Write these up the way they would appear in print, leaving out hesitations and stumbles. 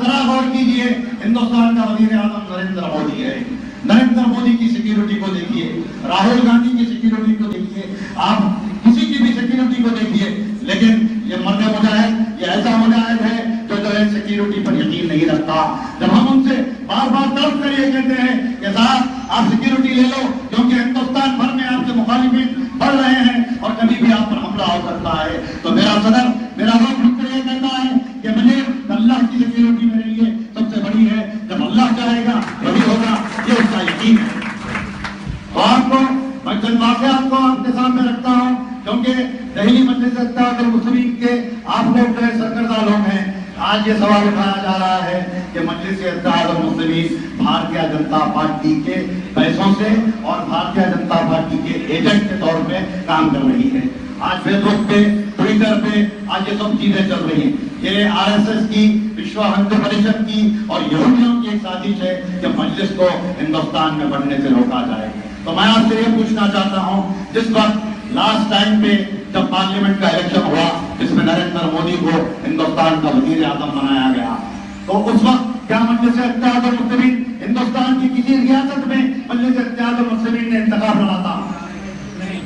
आप जरा गौर कीजिए, हिंदुस्तान का वजीर आजम नरेंद्र मोदी है। नरेंद्र मोदी की सिक्योरिटी को देखिए, राहुल गांधी की सिक्योरिटी को देखिए, आप किसी की भी सिक्योरिटी को देखिए, लेकिन ये मर्द मुजाहिद, ये ऐसा मुजाहिद है जो है सिक्योरिटी पर यकीन नहीं रखता। जब हम उनसे बार बार तलब कर ये कहते हैं कि साहब आप सिक्योरिटी ले लो, क्योंकि हिंदुस्तान भर में आपके मुखालिफिन बढ़ रहे हैं और कभी भी आप पर हमला हो सकता है, तो मेरा सदर, मेरा मुख्य ये कहता है कि मुझे अल्लाह की सिक्योरिटी मेरे लिए सबसे बड़ी है। जब अल्लाह चाहेगा वही होगा, ये उसका यकीन है। तो आपको मैं चंद वाक़यात को आपके सामने रखता हूँ, क्योंकि दिल्ली मजलिस इत्तेहादुल मुस्लिमीन के आप लोग जो है सरकर्दा लोग हैं। आज ये सवाल उठाया जा रहा है कि मजलिस इत्तेहादुल मुस्लिमीन भारतीय जनता पार्टी के पैसों से और भारतीय जनता पार्टी के एजेंट के तौर पे काम कर रही है। आज फेसबुक पे, ट्विटर पे आज ये सब चीजें चल रही हैं। ये आरएसएस की, विश्व हिंदू परिषद की और यहूदियों की एक साजिश है कि मजलिस को हिंदुस्तान में बढ़ने से रोका जाए। तो मैं आपसे ये पूछना चाहता हूँ, जिस वक्त लास्ट टाइम पे जब पार्लियामेंट का इलेक्शन हुआ, जिसमें नरेंद्र मोदी को हिंदुस्तान का वजीर आजम बनाया गया, तो उस वक्त क्या मजलिस इत्तेहादुल मुस्लिमीन हिंदुस्तान की किसी रियासत में मजलिस इत्तेहादुल मुस्लिमीन ने इंतखाब लड़ा था?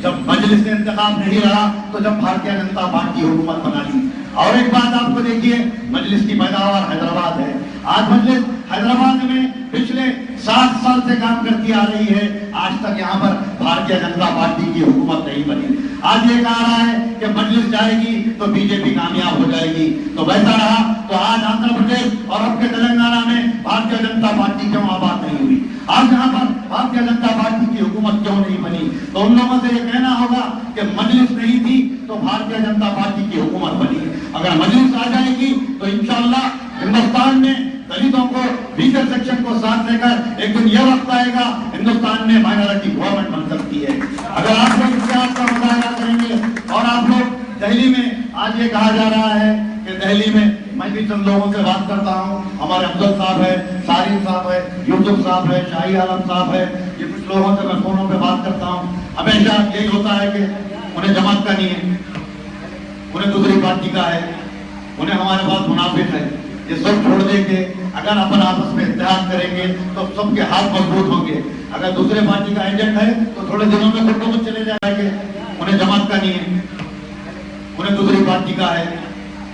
जब मजलिस ने इंतखाब नहीं लड़ा तो जब भारतीय जनता पार्टी हुकूमत बना ली। और एक बात आपको देखिए, मजलिस की पैदावार हैदराबाद है। आज मजलिस हैदराबाद में पिछले 60 साल से काम करती आ रही है, आज तक यहाँ पर भारतीय जनता पार्टी की हुकूमत नहीं बनी। आज ये कहा रहा है कि मजलिस जाएगी तो बीजेपी कामयाब हो जाएगी, तो वैसा रहा तो आज आंध्र प्रदेश और अब के तेलंगाना में भारतीय जनता पार्टी क्यों आबाद नहीं हुई? आज यहाँ पर भारतीय जनता पार्टी की हुकूमत क्यों नहीं बनी? तो उन लोगों से ये कहना होगा कि मजलिस नहीं थी तो भारतीय जनता पार्टी की हुकूमत बनी। अगर मजलिस आ जाएगी तो इंशाअल्लाह हिंदुस्तान में दलितों को, वीकर सेक्शन को साथ लेकर एक दिन यह वक्त आएगा हिंदुस्तान में माइनॉरिटी गवर्नमेंट बन सकती है। अगर आप लोग इसके आपका मुजाहरा करेंगे और आप लोग दिल्ली में, आज ये कहा जा रहा है कि दिल्ली में, मैं भी चंद लोगों से बात करता हूँ, हमारे अफजल साहब है, सारिफ साहब है, यूसुफ साहब है, शाही आलम साहब है, ये कुछ लोगों से मैं फोनों पे बात करता हूँ। हमेशा यही होता है कि उन्हें जमात का नहीं है, उन्हें दूसरी पार्टी का है, उन्हें हमारे पास मुनाफिक है। ये सब छोड़ देंगे, अगर अपन आपस में इत्तेहाद करेंगे तो सबके हाथ मजबूत होंगे। अगर दूसरे पार्टी का एजेंट है तो थोड़े दिनों में खुद को चले जाएंगे। उन्हें जमात का नहीं है, उन्हें दूसरी पार्टी का है,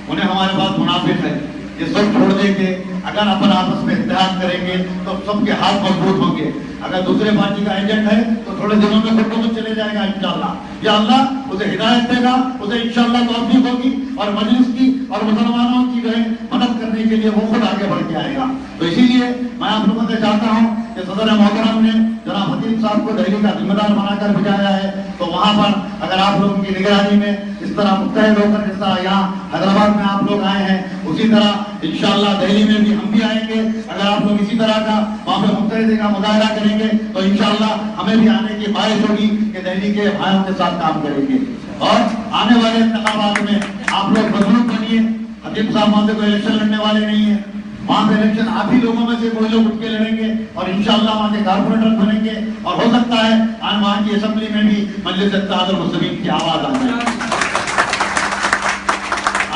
उन्हें हमारे पास मुनाफिक है। ये सब छोड़ देंगे, अगर अपन आपस में इत्तेहाद करेंगे तो सबके हाथ मजबूत होंगे। अगर दूसरे पार्टी का एजेंट है तो थोड़े दिनों में खुद को चले जाएगा इंशाअल्लाह। या अल्लाह उसे हिदायत देगा, उसे इंशाअल्लाह तौफीक होगी और मजलिस की और मुसलमानों की जो है मदद करने के लिए वो खुद आगे बढ़ के आएगा। तो इसीलिए मैं आप लोगों से चाहता हूँ कि सदर मोहतरम ने जनाब हतीब साहब को दिल्ली का जिम्मेदार बनाकर भेजाया है, तो वहाँ पर अगर आप लोगों की निगरानी में इस तरह मुत्तहिद होकर, जिस तरह यहाँ हैदराबाद में आप लोग आए हैं, उसी तरह इंशाअल्लाह दिल्ली में भी हम भी आएंगे। अगर आप लोग इसी तरह का वहाँ पे मुत्तहिदी का मुजाहरा करेंगे तो इंशाअल्लाह हमें भी आने की ख्वाहिश होगी कि दिल्ली के भाइयों के साथ काम करेंगे। और आने वाले इंतखाबात में आप लोग मजबूत बनिए। हतीब साहब वहाँ से कोई इलेक्शन लड़ने वाले नहीं है, वहाँ पे इलेक्शन आप ही लोगों में से कोई लोग उठ के लड़ेंगे और इंशाअल्लाह वहाँ के कारपोरेटर बनेंगे और हो सकता है आज वहाँ की असेंबली में भी मजलिस इत्तेहादुल मुस्लिमीन की आवाज आ जाए।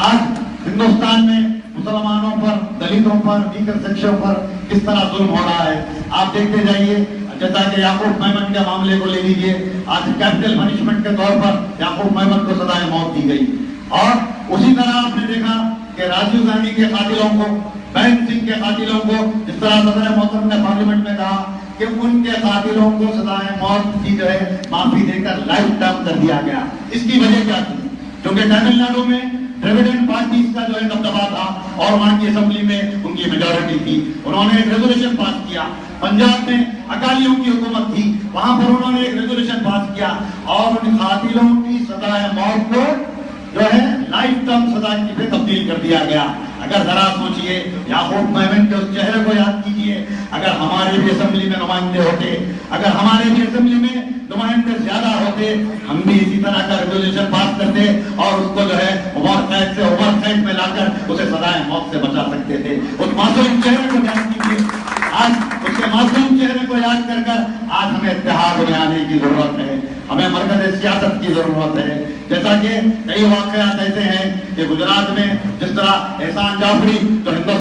आज हिंदुस्तान में मुसलमानों पर, दलितों पर, वीकर सेक्शन पर किस तरह जुल्म हो रहा है आप देखते जाइए। जैसा कि याकूब मेमन के मामले को ले लीजिए, आज कैपिटल पनिशमेंट के तौर पर याकूब मेमन को सजाए मौत दी गई। और उसी तरह आपने देखा कि राजीव गांधी के कातिलों को, बैन सिंह के कातिलों को, जिस तरह सदर मोहतरम ने पार्लियामेंट में कहा कि उनके कातिलों को सजाए मौत की जो है माफी देकर लाइफ टाइम कर दिया गया। इसकी वजह क्या थी? क्योंकि तमिलनाडु में डिविडेंड पार्टीज का जो है दबदबा था और वहां की असेंबली में उनकी मेजॉरिटी थी, उन्होंने एक रेजोल्यूशन पास किया। पंजाब में अकालियों की हुकूमत थी, वहां पर उन्होंने एक रेजोल्यूशन पास किया और उन कातिलों की सजाए मौत को जो है लाइफ टाइम सजा पे तब्दील कर दिया गया। अगर जरा सोचिए, याकूब मेमन के उस चेहरे को याद कीजिए, अगर हमारे भी असेंबली में नुमाइंदे होते, अगर हमारे भी असेंबली में नुमाइंदे ज्यादा होते, हम भी इसी तरह का रेजोल्यूशन पास करते और उसको जो है उमर कैद से उमर कैद में लाकर उसे सजाए मौत से बचा सकते थे। उस मासूम चेहरे को याद कीजिए, आज उसके मासूम चेहरे को याद कर आज हमें इत्तेहाद में आने की जरूरत है, हमें मरकज़ सियासत की जरूरत है। जैसा कि कई वाक़यात ऐसे हैं कि गुजरात में जिस तरह एहसान जाफरी जो